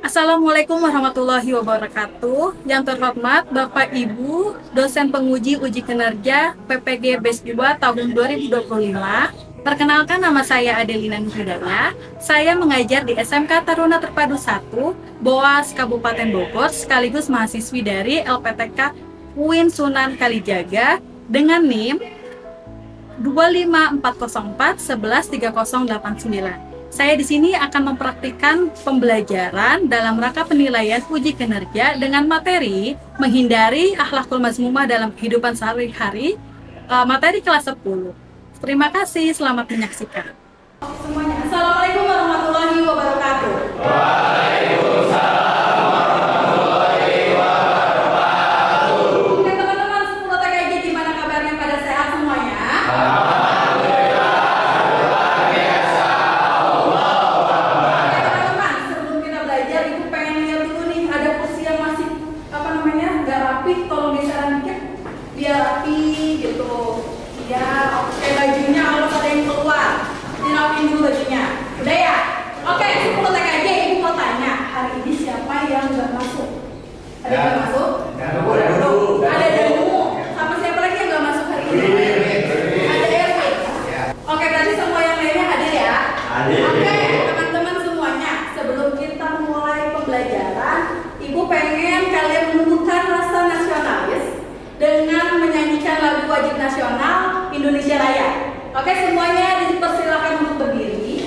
Assalamualaikum warahmatullahi wabarakatuh. Yang terhormat Bapak Ibu, dosen penguji uji kinerja PPG BES 2 tahun 2025. Perkenalkan, nama saya Adelina Nuhidaya. Saya mengajar di SMK Taruna Terpadu 1, BOAS Kabupaten Bogor, sekaligus mahasiswi dari LPTK UIN Sunan Kalijaga dengan NIM 25404113089. Saya di sini akan mempraktikkan pembelajaran dalam rangka penilaian uji kinerja dengan materi menghindari akhlakul mazmumah dalam kehidupan sehari-hari, materi kelas 10. Terima kasih, selamat menyaksikan. Semuanya, Assalamualaikum warahmatullahi wabarakatuh. Oke teman-teman, 10 TKJ, gimana kabarnya, pada sehat semuanya? Tolong disaran dikit biar rapi gitu ya. Oke, bajunya kalau ada yang keluar dirapiin dulu bajunya, udah ya? Oke, 10 TKJ, ibu mau tanya, hari ini siapa yang nggak masuk? Ada yang nggak masuk? Ada Danu, sama siapa lagi yang nggak masuk hari ini? Ada Erwin. Oke, berarti semua yang lainnya hadir ya? Oke, teman-teman semuanya, sebelum kita mulai pembelajaran, ibu pengen kalian menumbuhkan rasa nasionalis dengan menyanyikan lagu wajib nasional Indonesia Raya. Oke, semuanya dipersilakan untuk berdiri.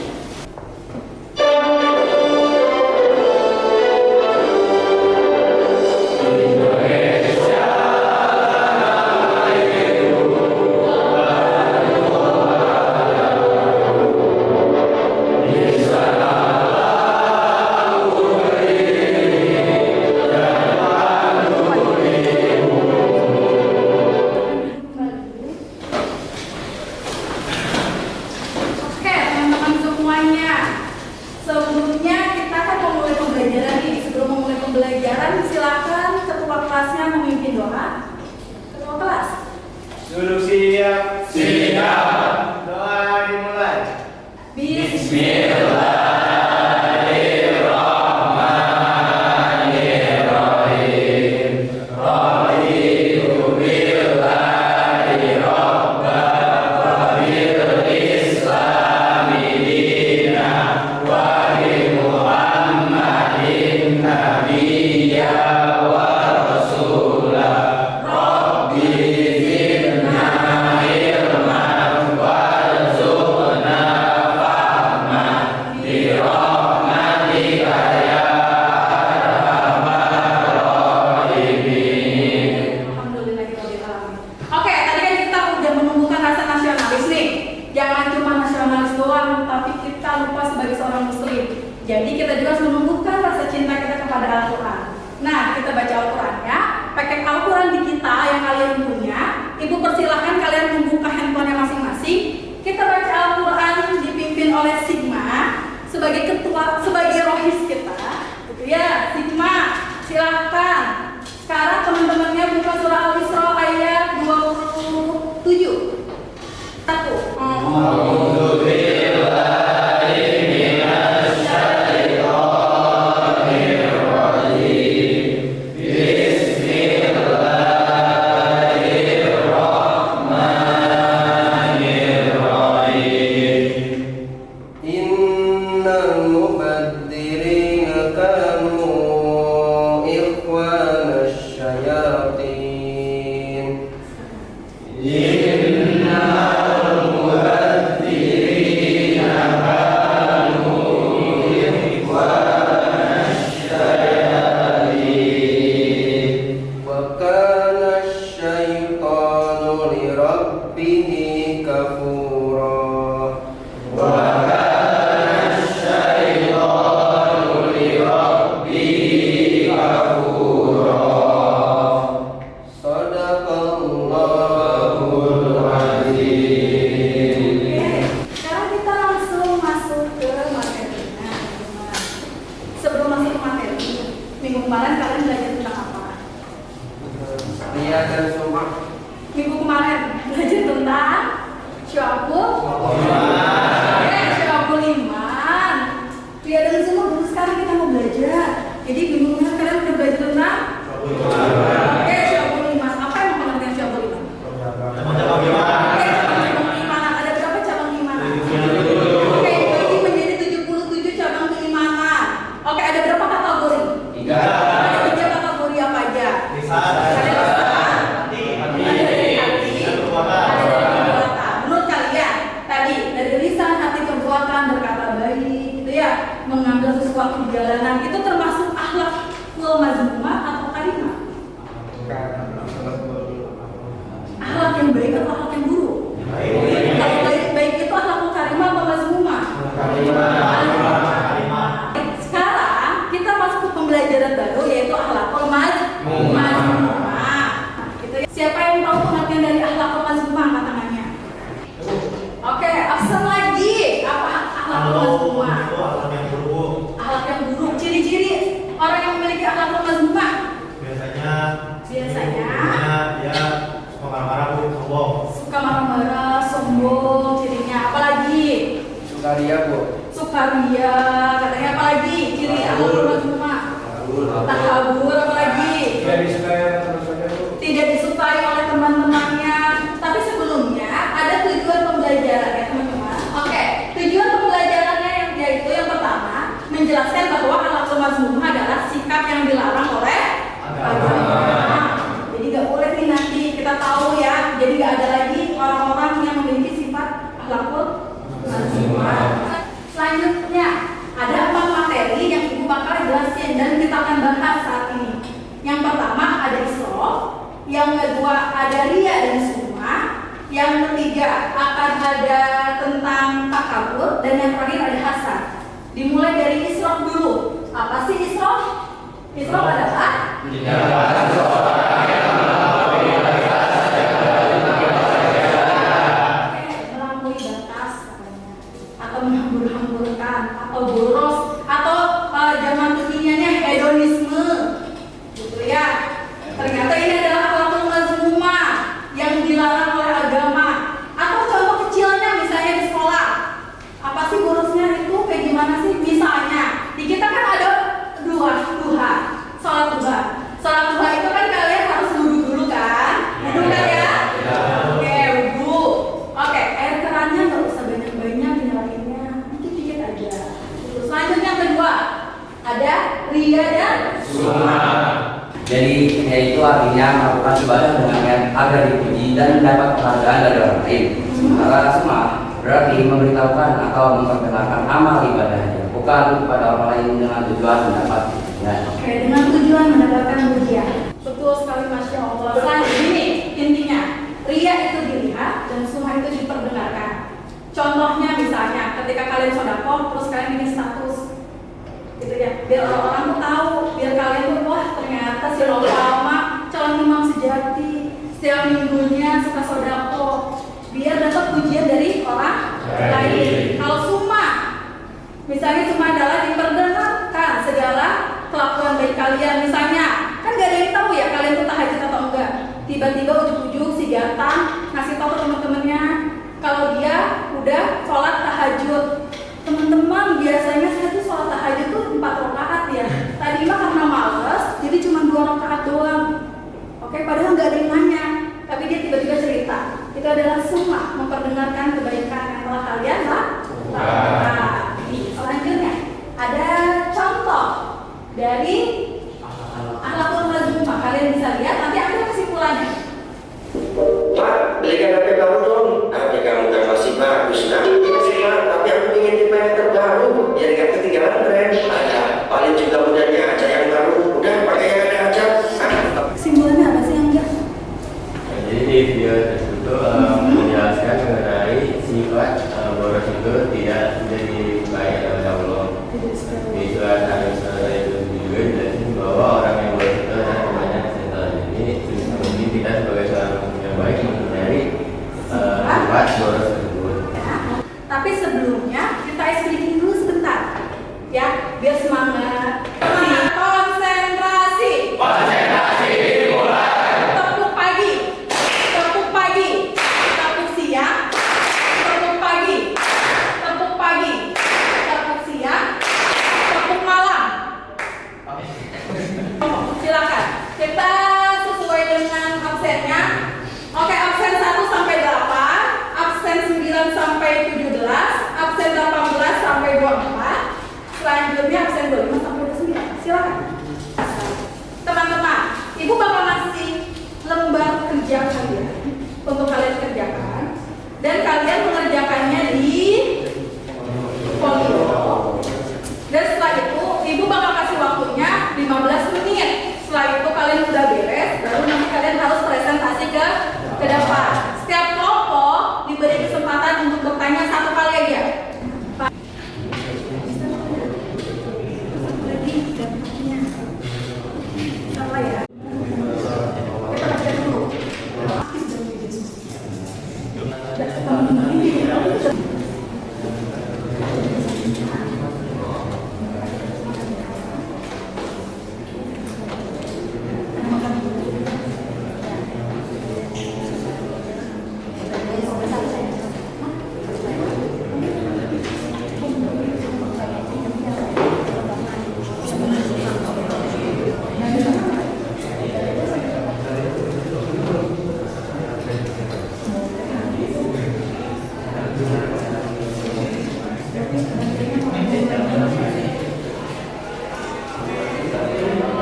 Sebelumnya kita akan memulai pembelajaran ini. Sebelum memulai pembelajaran, silakan ketua kelasnya memimpin doa. Ketua kelas. Duduk siap. Siap. Doa dimulai. Bismillah. Jangan cuma nasionalis doang, tapi kita lupa sebagai seorang muslim. Jadi kita juga harus menumbuhkan rasa cinta kita kepada Al-Quran. Nah, kita baca Al-Qurannya, pakai Al-Quran di kita yang kalian punya. Ibu persilahkan kalian membuka handphonenya masing-masing. Kita baca Al-Quran dipimpin oleh Sigma sebagai ketua, sebagai rohis kita. Gitu ya, Sigma, silahkan. Sekarang teman-temannya buka surah Al-Isra ayat 27. Satu. Innal mubadzirin mengambil sesuatu di jalanan itu termasuk akhlakul mazmumah atau karimah? Akhlak yang baik atau akhlak yang buruk? Kalau baik itu akhlakul karimah atau mazmumah? Sekarang kita masuk ke pembelajaran baru yaitu akhlakul mazmumah. Gitu ya. Siapa yang tahu pengertian dari akhlakul mazmumah angkat tangannya? Oke, absen lagi. Apa akhlakul mazmumah? Akhlak yang buruk. Ciri-ciri orang yang memiliki akhlakul mazmumah? Biasanya dia suka marah-marah, sombong. Suka marah-marah, sombong, cirinya. Apalagi? Sukaria, Bu. Sukaria, katanya apalagi? Ciri akhlakul mazmumah? Takabur, apalagi? Tidak disukai oleh teman-temannya. Tapi sebelumnya ada tujuan pembelajaran ya teman-teman. Oke, tujuan pembelajarannya yaitu yang pertama menjelaskan bahwa akhlakul mazmumah adalah sikap yang dilarang oleh agama. Jadi nggak boleh nih nanti kita tahu ya. Jadi nggak ada lagi orang-orang yang memiliki sifat akhlakul mazmumah. Selanjutnya ada 4 materi yang ibu bakal jelasin dan kita akan bahas saat ini. Yang pertama ada israf, yang kedua ada riya dan sum'ah, yang ketiga akan ada tentang takabur, dan yang terakhir ada hasad. Dimulai dari israf dulu. Apa sih israf? Israf adalah melampaui batas katanya, atau menghambur-hamburkan, atau boros, atau zaman kekiniannya hedonisme, gitu ya. Ternyata ini adalah akhlakul mazmumah yang dilarang oleh agama. Atau contoh kecilnya misalnya di sekolah, apa sih borosnya itu kayak gimana sih? Misalnya di kita kan ada sholat duha. Sholat duha itu kan kalian harus wudhu dulu kan? Wudhu kan ya? Oke, wudhu. Oke, air kerannya nggak usah banyak-banyak nyalainnya, dikit-dikit aja. Terus selanjutnya yang kedua ada riya dan sum'ah. Jadi yaitu artinya melakukan ibadah dengan niat agar dipuji dan mendapat penghargaan dari orang lain. Sementara sum'ah berarti memberitahukan atau memperkenalkan amal ibadahnya, bukan kepada orang lain dengan tujuan mendapat pujian. Oke, dengan tujuan mendapatkan pujian. Betul sekali, masya Allah. Selanjutnya ini intinya, riya itu dilihat dan sum'ah itu diperdengarkan. Contohnya misalnya ketika kalian sedekah terus kalian bikin status, gitu ya, biar orang-orang tuh tahu, biar kalian tuh wah ternyata si Lama calon imam sejati, setiap minggunya suka sedekah, biar dapat pujian dari orang lain. Kalau sum'ah, misalnya cuma adalah diperdengarkan segala kelakuan baik kalian. Misalnya, kan gak ada yang tahu ya kalian tuh tahajud atau enggak. Tiba-tiba ujuk-ujuk si Gatan ngasih tahu ke teman-temannya kalau dia udah sholat tahajud. Teman-teman, biasanya saya tuh sholat tahajud tuh 4 rakaat ya. Tadi mah karena males, jadi cuma 2 rakaat doang. Oke, padahal nggak ada yang nanya, tapi dia tiba-tiba cerita. Itu adalah sum'ah, memperdengarkan kebaikan yang telah kalian lakukan. Selanjutnya ada contoh dari akhlakul mazmumah. Kalian bisa lihat, nanti ambil kesimpulannya. Pak, belikan HP baru dong. HP kamu kan masih bagus, nah ini sih Pak, tapi aku ingin tipe yang terbaru, biar gak ketinggalan tren. Ada, paling juga modalnya aja yang baru. Udah, pakai yang ada aja. Kesimpulannya apa sih yang enggak? Jadi di video tersebut menjelaskan mengenai sifat boros itu tidak disukai oleh Allah. Di surat Al-Isra itu juga dijelasin bahwa orang yang boros itu adalah kebanyakan setan. Jadi mungkin kita sebagai seorang muslim yang baik menghindari sifat boros tersebut. Tapi sebelumnya kita explaining dulu sebentar, ya, biar semangat. Konsentrasi. Konsentrasi dimulai. Tepuk pagi, tepuk pagi, tepuk siang, tepuk pagi, tepuk pagi, tepuk siang, tepuk malam. Silakan. Kita sesuai dengan absennya. Oke, absen 1 sampai 8, absen 9 sampai 17, absen 18 sampai 24. Selanjutnya absen 25 sampai 29. Silakan. Teman-teman, Ibu bakal ngasih lembar kerja kalian untuk kalian kerjakan, dan kalian mengerjakannya di folio. Dan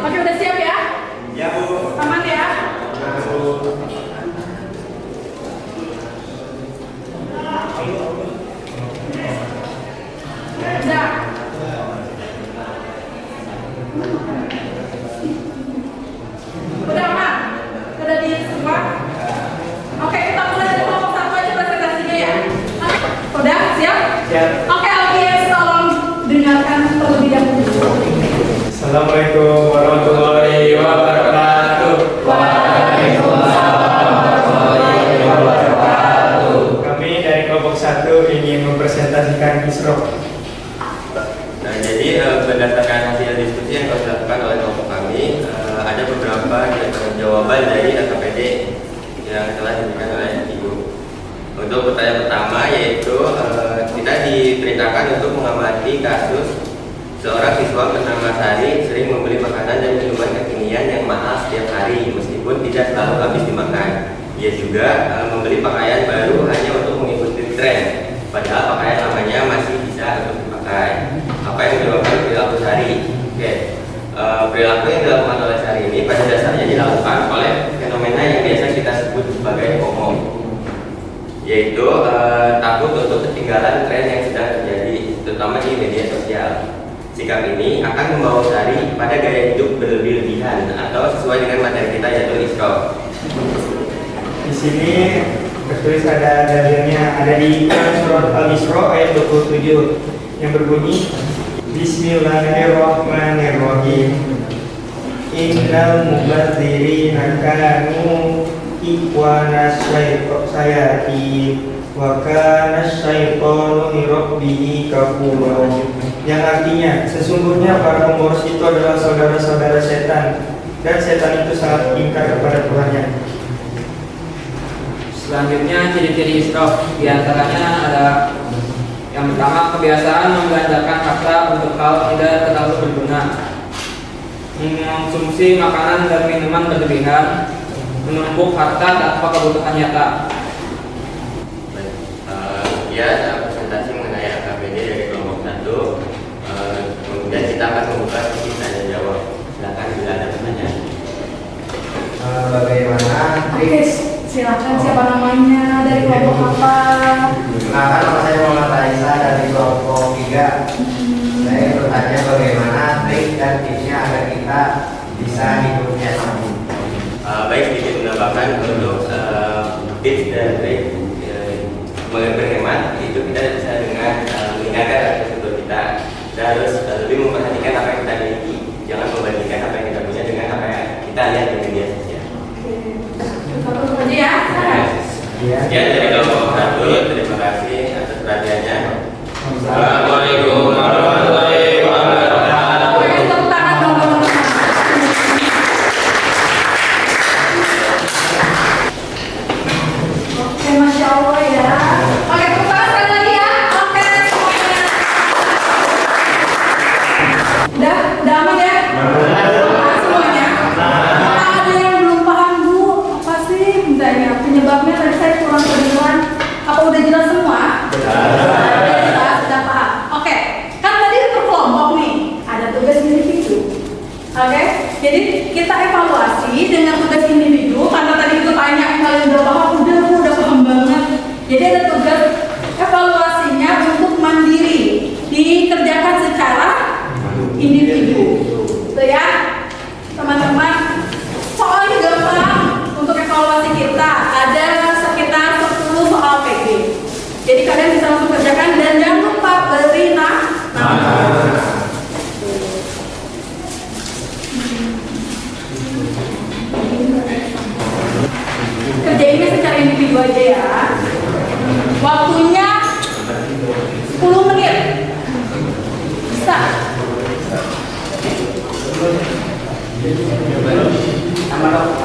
Oke, udah siap ya? Ya Bu. Aman ya? Udah. Udah aman? Udah di semua? Oke, kita mulai dari kelompok 1 aja presentasinya ya. Udah, siap? Siap. Oke, audiens tolong dengarkan terlebih dahulu. Assalamualaikum warahmatullahi wabarakatuh. Kami dari kelompok 1 ingin mempresentasikan Isro. Nah, jadi berdasarkan hasil diskusi yang telah dilakukan oleh kelompok kami, ada beberapa jawaban dari LKPD yang telah diberikan oleh Ibu. Untuk pertanyaan pertama yaitu kita diperintahkan untuk mengamati kasus seorang siswa bernama Sari sering membeli makanan dan minuman kekinian yang mahal setiap hari meskipun tidak selalu habis dimakan. Ia juga membeli pakaian baru hanya untuk mengikuti tren, padahal pakaian lamanya masih bisa untuk dipakai. Apa yang menyebabkan perilaku Sari? Oke, perilaku yang dilakukan oleh Sari ini pada dasarnya dilakukan oleh fenomena yang biasa kita sebut sebagai FOMO, yaitu takut untuk ketinggalan tren yang sedang terjadi, terutama di media sosial. Sikap ini akan membawa Sari pada gaya hidup berlebih-lebihan atau sesuai dengan materi kita yaitu Isra. Di sini tertulis ada dalilnya, ada di surat Al-Isra ayat 27 yang berbunyi Bismillahirrahmanirrahim. Innal mubadzirina kanu ikhwanas sayyi'ati wa kana syaitanu li rabbih kafura. Yang artinya sesungguhnya para pemboros itu adalah saudara-saudara setan dan setan itu sangat ingkar kepada Tuhannya. Selanjutnya ciri-ciri israf, diantaranya ada yang pertama kebiasaan membelanjakan harta untuk hal tidak terlalu berguna, mengonsumsi makanan dan minuman berlebihan, menumpuk harta tanpa kebutuhan nyata. Ya, presentasi mengenai LKPD dari kelompok 1. Kemudian kita akan membuka sesi tanya jawab. Silakan bila ada pertanyaan. Bagaimana? Oke, silakan siapa namanya, dari kelompok apa? Maka nama saya Muhammad Raisa dari kelompok 3. Saya bertanya bagaimana trik dan tipsnya agar kita bisa hidupnya sambung. Baik, sedikit menambahkan untuk tips dan trik berhemat itu kita bisa dengan meningkatkan infrastruktur kita. Kita harus lebih memperhatikan apa yang kita miliki, jangan membandingkan apa yang kita punya dengan apa yang kita lihat di media sosial. Satu aja ya. Sekian dari kelompok 1, terima kasih atas perhatiannya. Assalamualaikum warahmatullahi wabarakatuh. Oke, tepuk tangan dong teman-teman. Oke, Masya Allah ya. Oke, tepuk tangan sekali lagi ya. Oke, semuanya. Udah aman ya? Aman semuanya. Kalau ada yang belum paham Bu, apa sih misalnya penyebabnya tadi saya kurang kedengaran. Apa udah jelas semua? Sudah paham.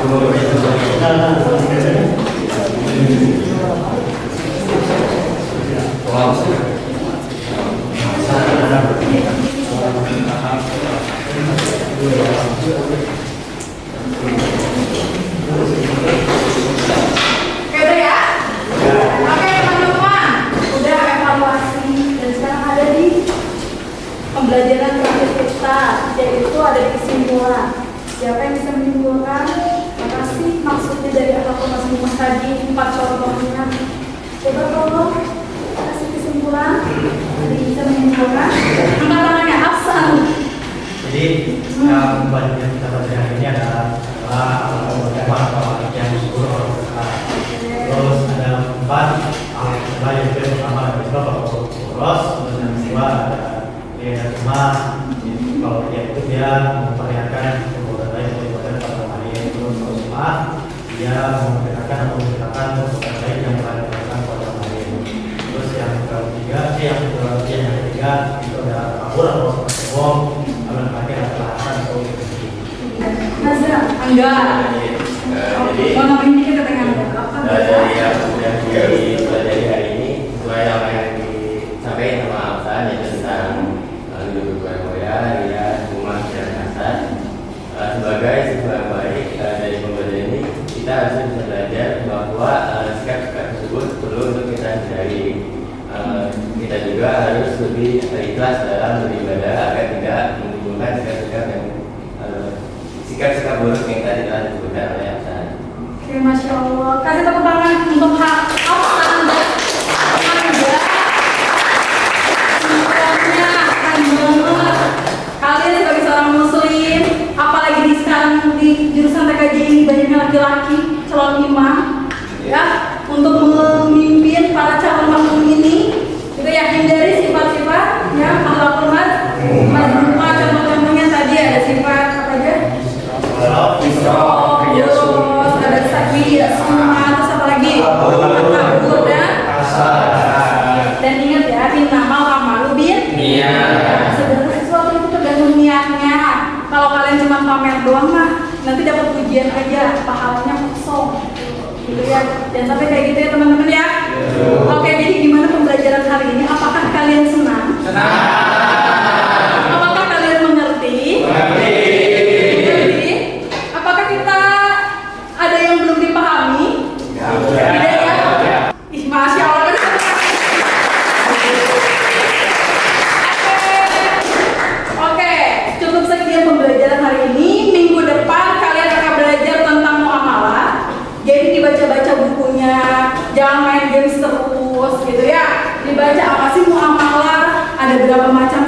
Oke udah ya? Oke teman-teman, udah evaluasi dan sekarang ada di pembelajaran terakhir kita, yaitu ada di kesimpulan. Siapa yang bisa menyimpulkan apa sih maksudnya dari evaluasi Mas tadi 4 contohnya? Coba tolong kasih kesimpulan. Jadi bisa menyimpulkan. Angkat tangannya, Afsan. Jadi yang banyak yang kita baca hari ini adalah tema atau yang disebut orang besar. Terus ada 4 yang pertama ada beberapa poros, terus yang kedua ada dia cuma kalau dia itu dia memperlihatkan perbuatan lain dari perbuatan pada lain. Terus kalau cuma dia memperlihatkan atau menceritakan perbuatan lain yang dilakukan pada lain. Terus yang ketiga itu ada kabur atau bohong. Kalau pakai alasan atau Nazra, Angga. Jadi Mau nambahin dikit kata Angga. dari yang sudah dipelajari hari ini sesuai apa yang disampaikan sama Afsan, yaitu tentang kedudukan Korea, Ria, Rumah, dan Hasan. Sebagai siswa yang baik dari pembelajaran ini, kita harus bisa belajar bahwa sikap-sikap tersebut perlu untuk kita hindari. Kita juga harus lebih ikhlas dalam beribadah agar tidak menimbulkan sikap-sikap buruk yang tadi telah disebutkan oleh Afsan. Oke, Masya Allah. Kasih tepuk tangan untuk hak Afsan dan Angga. Semuanya keren banget. Kalian sebagai seorang muslim, apalagi di jurusan TKJ ini banyaknya laki-laki calon imam, ya, untuk memimpin para calon makmum ini. Kita yakin dari sifat-sifat ya, akhlak hormat. Mas Rupa contoh-contohnya tadi ada sifat apa aja? Terus ada sakwi, semua, terus apa lagi? Takut dan ingat ya, binamal amalu bin. Iya. Segala sesuatu itu tergantung niatnya. Kalau kalian cuma pamer doang mah, nanti dapat pujian aja, pahalanya kosong. Gitu ya. Jangan sampai kayak gitu ya teman-teman ya. Oke, jadi gimana pembelajaran hari ini? Apakah kalian senang? Apakah kalian mengerti? Mengerti? Apakah kita ada yang belum dipahami? Tidak ya? Ih, Masya Allah. Oke, cukup sekian pembelajaran hari ini. Minggu depan kalian akan belajar tentang muamalah. Jadi dibaca-baca bukunya, jangan main games terus gitu ya. Dibaca apa sih muamalah, ada berapa macam